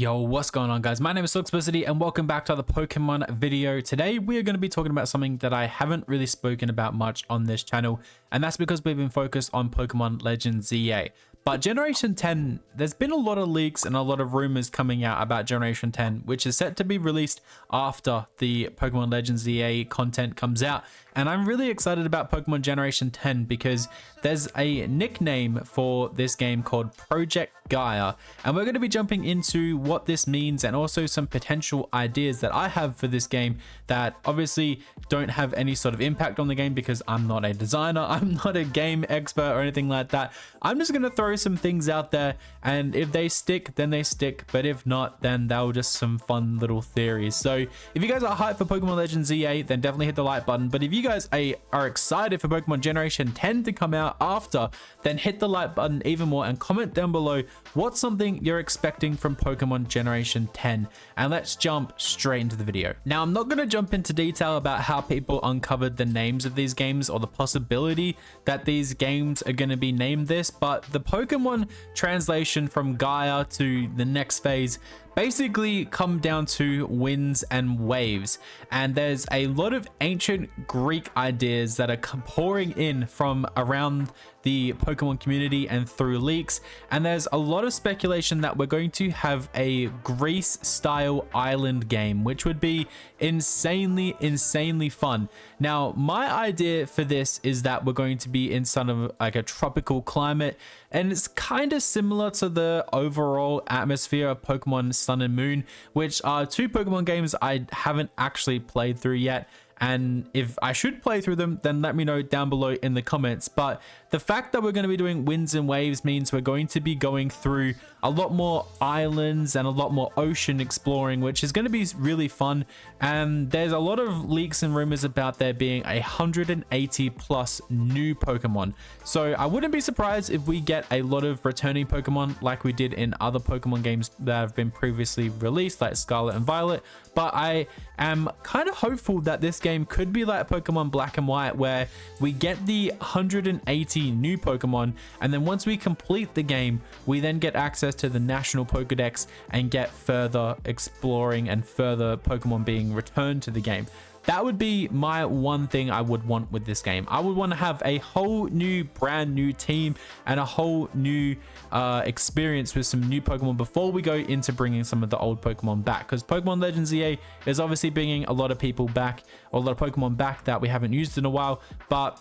Yo, what's going on, guys? My name is Silksplicity and welcome back to the Pokemon video. Today we are going to be talking about something that I haven't really spoken about much on this channel, and that's because we've been focused on Pokemon Legends ZA. But Generation 10, there's been a lot of leaks and a lot of rumors coming out about Generation 10, which is set to be released after the Pokemon Legends ZA content comes out. And I'm really excited about Pokemon Generation 10 because there's a nickname for this game called Project Gaia. And we're going to be jumping into what this means and also some potential ideas that I have for this game that obviously don't have any sort of impact on the game because I'm not a designer, I'm not a game expert or anything like that. I'm just going to throw some things out there, and if they stick, then they stick, but if not, then they were just some fun little theories. So if you guys are hyped for Pokemon Legends ZA, then definitely hit the like button. But if you guys are excited for Pokemon Generation 10 to come out after, then hit the like button even more and comment down below what's something you're expecting from Pokemon Generation 10. And let's jump straight into the video. Now, I'm not going to jump into detail about how people uncovered the names of these games or the possibility that these games are going to be named this, but the Pokemon translation from Gaia to the next phase basically come down to winds and waves, and there's a lot of ancient Greek ideas that are pouring in from around the Pokemon community and through leaks, and there's a lot of speculation that we're going to have a Greece style island game, which would be insanely fun. Now, my idea for this is that we're going to be in sort of like a tropical climate, and it's kind of similar to the overall atmosphere of Pokemon Sun and Moon, which are two Pokemon games I haven't actually played through yet. And if I should play through them, then let me know down below in the comments. But the fact that we're going to be doing winds and waves means we're going to be going through a lot more islands and a lot more ocean exploring, which is going to be really fun. And there's a lot of leaks and rumors about there being 180 plus new Pokemon. So I wouldn't be surprised if we get a lot of returning Pokemon like we did in other Pokemon games that have been previously released, like Scarlet and Violet. But I am kind of hopeful that this game could be like Pokemon Black and White, where we get the 180 new Pokemon, and then once we complete the game, we then get access to the National Pokedex and get further exploring and further Pokemon being returned to the game. That would be my one thing I would want with this game. I would want to have a whole new brand new team and a whole new experience with some new Pokemon before we go into bringing some of the old Pokemon back, because Pokemon Legends ZA is obviously bringing a lot of people back, or a lot of Pokemon back that we haven't used in a while. But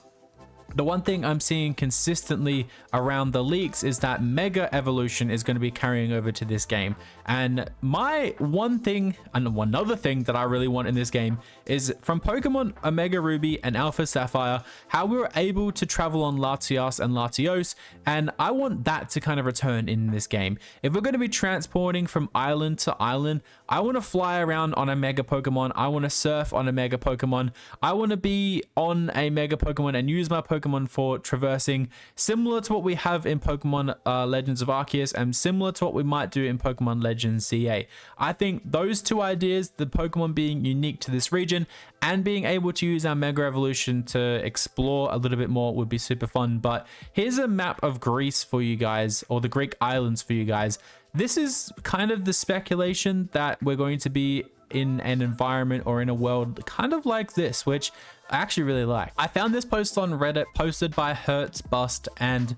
the one thing I'm seeing consistently around the leaks is that Mega Evolution is going to be carrying over to this game. And my one thing, and one other thing that I really want in this game, is from Pokemon Omega Ruby and Alpha Sapphire, how we were able to travel on Latias and Latios, and I want that to kind of return in this game. If we're going to be transporting from island to island, I want to fly around on a Mega Pokemon, I want to surf on a Mega Pokemon, I want to be on a Mega Pokemon and use my Pokemon for traversing, similar to what we have in Pokemon Legends of Arceus and similar to what we might do in Pokemon Legends ZA. I think those two ideas, the Pokemon being unique to this region and being able to use our Mega Evolution to explore a little bit more, would be super fun. But here's a map of Greece for you guys, or the Greek islands for you guys. This is kind of the speculation that we're going to be in an environment or in a world kind of like this, which I actually really like. I found this post on Reddit posted by Hertzburst, and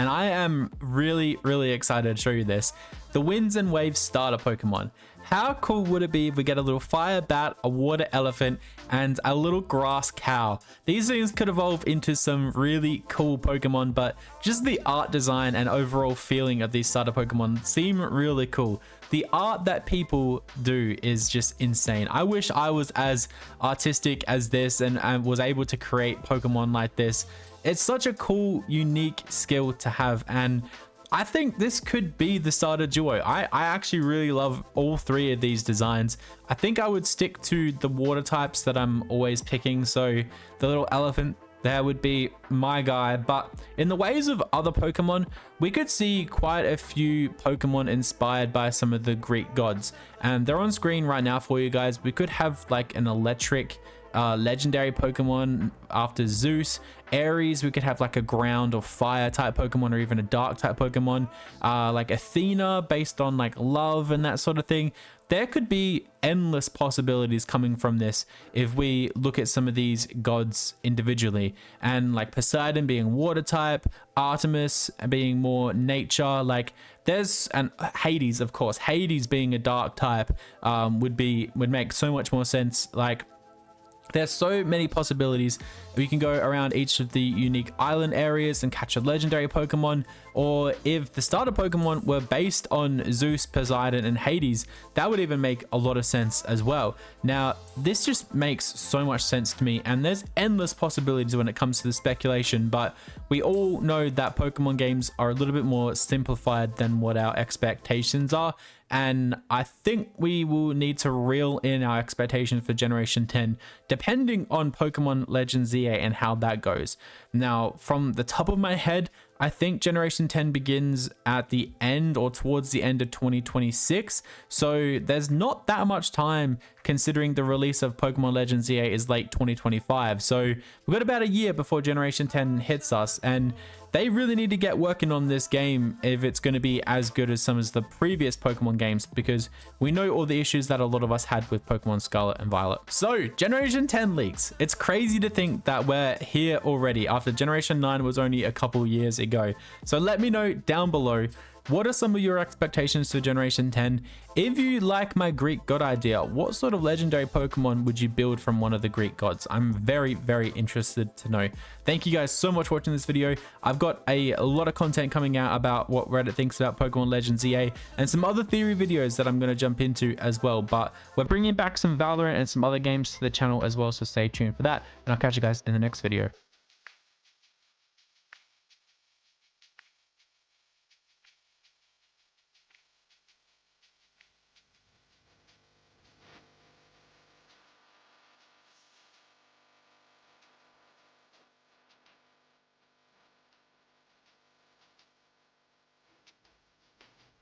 I am really excited to show you this. The Winds and Waves starter Pokemon. How cool would it be if we get a little fire bat, a water elephant, and a little grass cow? These things could evolve into some really cool Pokemon, but just the art design and overall feeling of these starter Pokemon seem really cool. The art that people do is just insane. I wish I was as artistic as this and was able to create Pokemon like this. It's such a cool, unique skill to have, and I think this could be the starter duo. I actually really love all three of these designs. I think I would stick to the water types that I'm always picking, so the little elephant there would be my guy. But in the ways of other Pokemon, we could see quite a few Pokemon inspired by some of the Greek gods, and they're on screen right now for you guys. We could have like an electric legendary Pokemon after Zeus. Ares, we could have like a ground or fire type Pokemon, or even a dark type Pokemon, like Athena based on like love and that sort of thing. There could be endless possibilities coming from this if we look at some of these gods individually, and like Poseidon being water type, Artemis being more nature, like there's, and Hades, of course, Hades being a dark type would make so much more sense. Like there's so many possibilities. We can go around each of the unique island areas and catch a legendary Pokemon, or if the starter Pokemon were based on Zeus, Poseidon, and Hades, that would even make a lot of sense as well. Now, this just makes so much sense to me, and there's endless possibilities when it comes to the speculation, but we all know that Pokemon games are a little bit more simplified than what our expectations are, and I think we will need to reel in our expectations for Generation 10, depending on Pokemon Legends ZA and how that goes. Now, from the top of my head, I think Generation 10 begins at the end or towards the end of 2026. So there's not that much time, considering the release of Pokemon Legends ZA is late 2025. So we've got about a year before Generation 10 hits us, and they really need to get working on this game if it's going to be as good as some of the previous Pokemon games, because we know all the issues that a lot of us had with Pokemon Scarlet and Violet. So Generation 10 leaks. It's crazy to think that we're here already after Generation 9 was only a couple years ago. So let me know down below, what are some of your expectations for Generation 10? If you like my Greek god idea, what sort of legendary Pokemon would you build from one of the Greek gods? I'm very, very interested to know. Thank you guys so much for watching this video. I've got a lot of content coming out about what Reddit thinks about Pokemon Legends ZA, and some other theory videos that I'm going to jump into as well. But we're bringing back some Valorant and some other games to the channel as well, so stay tuned for that. And I'll catch you guys in the next video.